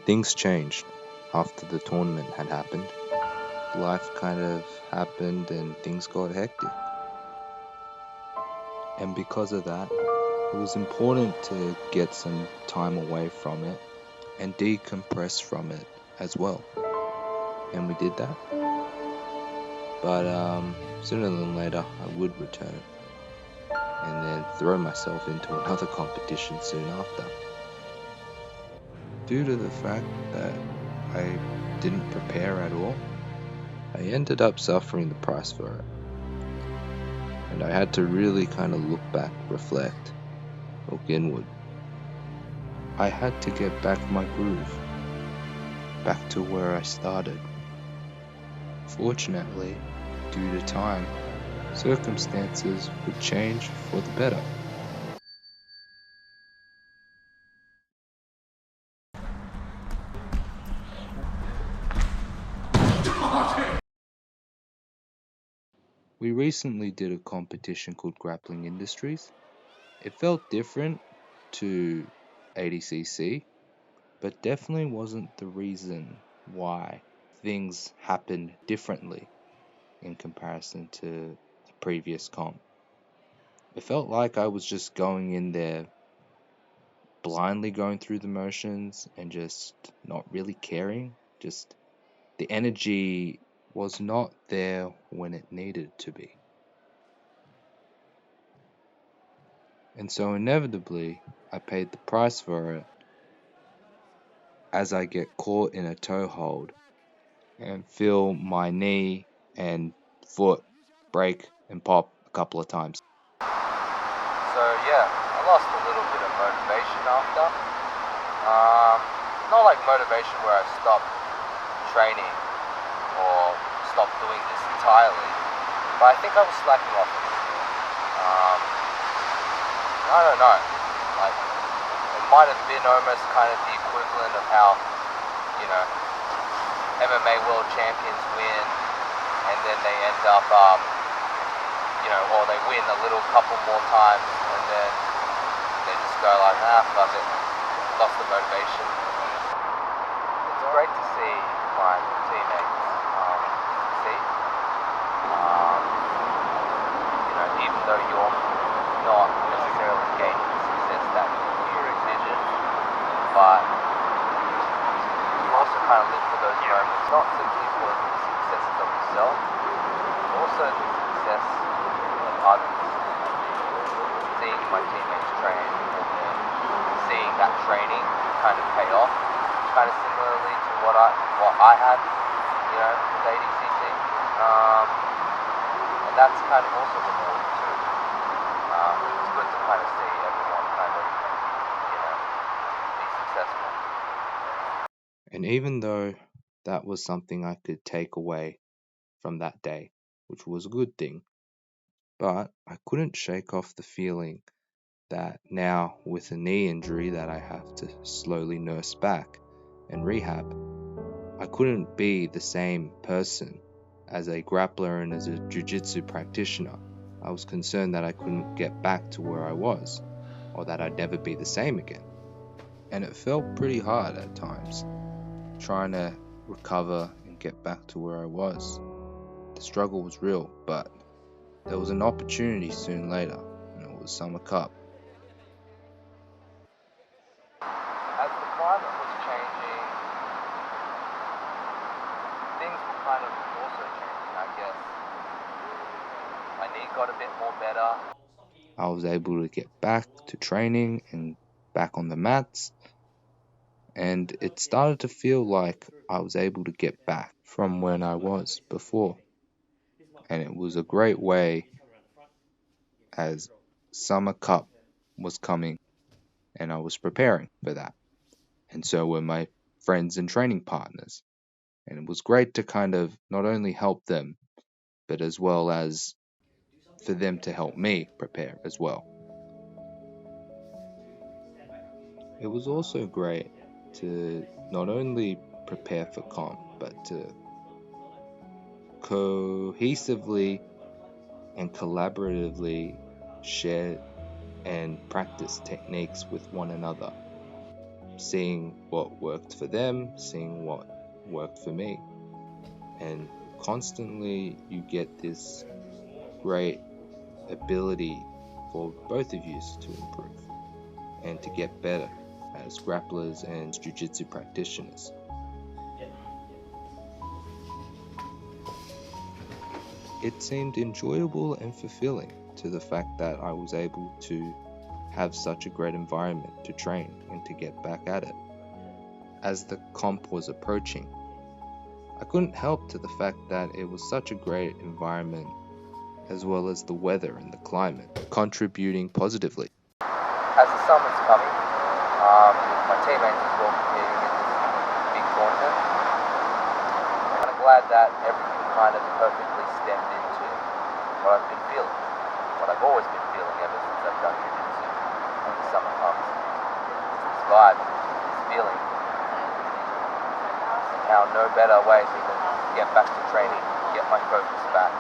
things changed after the tournament had happened. Life kind of happened and things got hectic. And because of that, it was important to get some time away from it and decompress from it as well. And we did that. But sooner than later, I would return and then throw myself into another competition soon after. Due to the fact that I didn't prepare at all, I ended up suffering the price for it. And I had to really kind of look back, reflect, look inward. I had to get back my groove, back to where I started. Fortunately, due to time, circumstances would change for the better. We recently did a competition called Grappling Industries. It felt different to ADCC, but definitely wasn't the reason why things happened differently in comparison to the previous comp. It felt like I was just going in there blindly going through the motions and just not really caring. Just the energy was not there when it needed to be. And so inevitably, I paid the price for it as I get caught in a toe hold and feel my knee and foot break and pop a couple of times. So yeah, I lost a little bit of motivation after. Not like motivation where I stopped training or stopped doing this entirely, but I think I was slacking off. I don't know, like it might have been almost kind of the equivalent of how, you know, MMA world champions win and then they end up, or they win a little couple more times and then they just go like, fuck it, lost the motivation. It's great to see my teammates succeed. Even though you're not necessarily gaining the success that you envisioned, but you also kind of live for those moments, not simply for the successes of yourself, but also the success of others. Seeing my teammates train and then seeing that training kind of pay off, kind of similarly to what I had, with ADCC. And that's kind of also rewarding too. It's good to kind of see everyone kind of, be successful. And even though that was something I could take away from that day, which was a good thing, but I couldn't shake off the feeling that now with a knee injury that I have to slowly nurse back and rehab, I couldn't be the same person as a grappler and as a jiu-jitsu practitioner. I was concerned that I couldn't get back to where I was, or that I'd never be the same again. And it felt pretty hard at times, trying to recover and get back to where I was. The struggle was real, but there was an opportunity soon later, and it was Summer Cup. As the climate was changing, things were kind of also changing, I guess. My knee got a bit more better. I was able to get back to training and back on the mats, and it started to feel like I was able to get back from when I was before. And it was a great way as Summer Cup was coming and I was preparing for that. And so were my friends and training partners. And it was great to kind of not only help them, but as well as for them to help me prepare as well. It was also great to not only prepare for comp, but to cohesively and collaboratively share and practice techniques with one another. seeing what worked for them, seeing what worked for me. And constantly you get this great ability for both of you to improve and to get better as grapplers and jiu-jitsu practitioners. It seemed enjoyable and fulfilling to the fact that I was able to have such a great environment to train and to get back at it. As the comp was approaching, I couldn't help to the fact that it was such a great environment, as well as the weather and the climate, contributing positively. As the summer's coming, my teammates as well competing in this big tournament, I'm kind of glad that everything kind of perfectly stemmed into what I've been feeling, what I've always been feeling ever since I've done jiu-jitsu. When the summer comes, it's this vibe, this feeling, and how no better way to get back to training, get my focus back,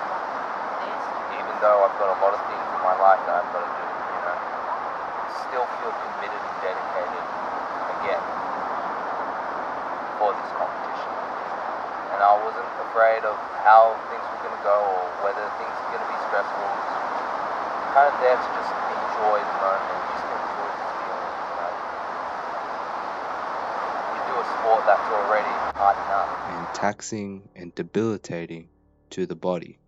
even though I've got a lot of things in my life that I've got to do, still feel committed and dedicated again for this competition. And I wasn't afraid of how things were going to go or whether things were going to be stressful. Kind of there to just enjoy the moment, just enjoy this feeling. You do a sport that's already hard enough and taxing and debilitating to the body.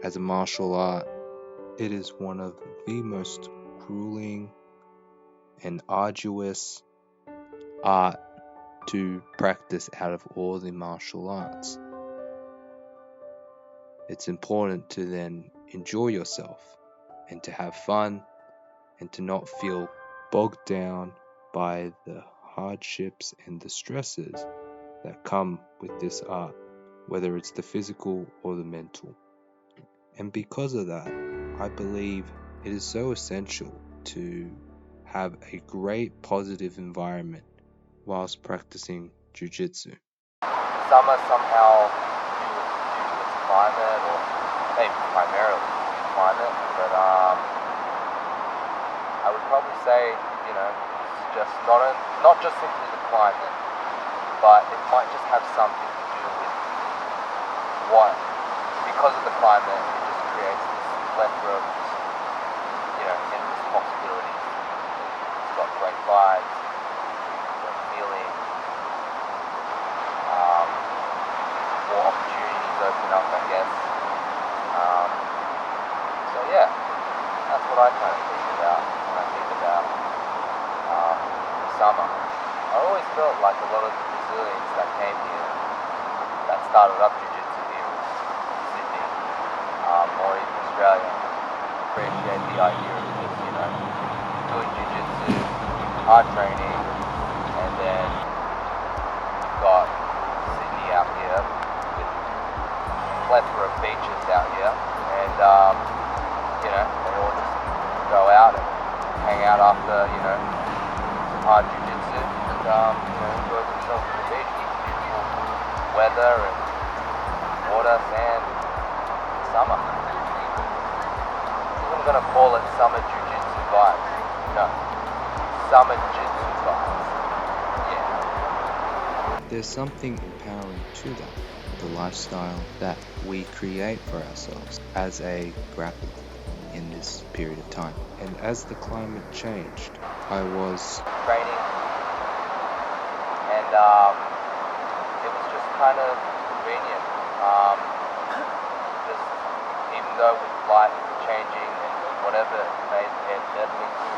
As a martial art, it is one of the most grueling and arduous art to practice out of all the martial arts. It's important to then enjoy yourself and to have fun and to not feel bogged down by the hardships and the stresses that come with this art, whether it's the physical or the mental. And because of that, I believe it is so essential to have a great positive environment whilst practicing jiu-jitsu. Summer somehow due to its climate, or maybe primarily climate, but I would probably say, it's just not just simply the climate, but it might just have something to do with because of the climate, it just creates this plethora of endless possibilities. It's got great vibes, great feeling, more opportunities open up, I guess. So yeah, that's what I kind of think about when I think about summer. I always felt like a lot of the Brazilians that came here, that started up jiu-jitsu here in Sydney, or even Australia, appreciate the idea of just, doing jiu-jitsu, hard training, and then you've got Sydney out here with a plethora of beaches out here, and they all just go out and hang out after, some hard jiu-jitsu and, enjoy themselves on the beach. Beautiful weather and water, sand, summer. I'm going to call it summer jiu-jitsu vibes. No, summer jiu-jitsu vibes. Yeah. There's something empowering to that, the lifestyle that we create for ourselves as a grappler in this period of time. And as the climate changed, I was training, and it was just kind of convenient. Just even though with life changing and whatever may have led me to,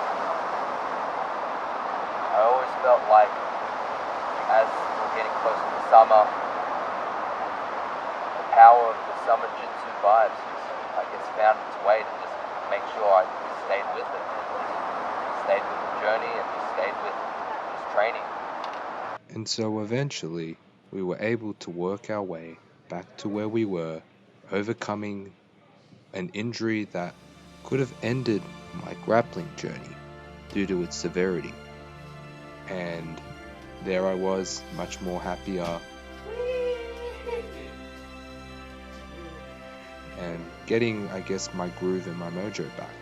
I always felt like as we're getting closer to summer, the power of the summer jitsu vibes just, I guess, found its way to just make sure I stayed with it, stayed with the journey, and just stayed with just training. And so eventually we were able to work our way back to where we were, overcoming an injury that could have ended my grappling journey due to its severity. And there I was, much more happier and getting, I guess, my groove and my mojo back.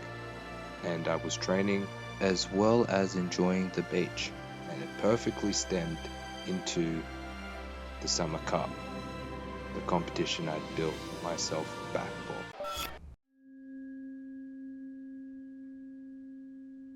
And I was training as well as enjoying the beach, and it perfectly stemmed into the Summer Cup, the competition I'd built myself back for.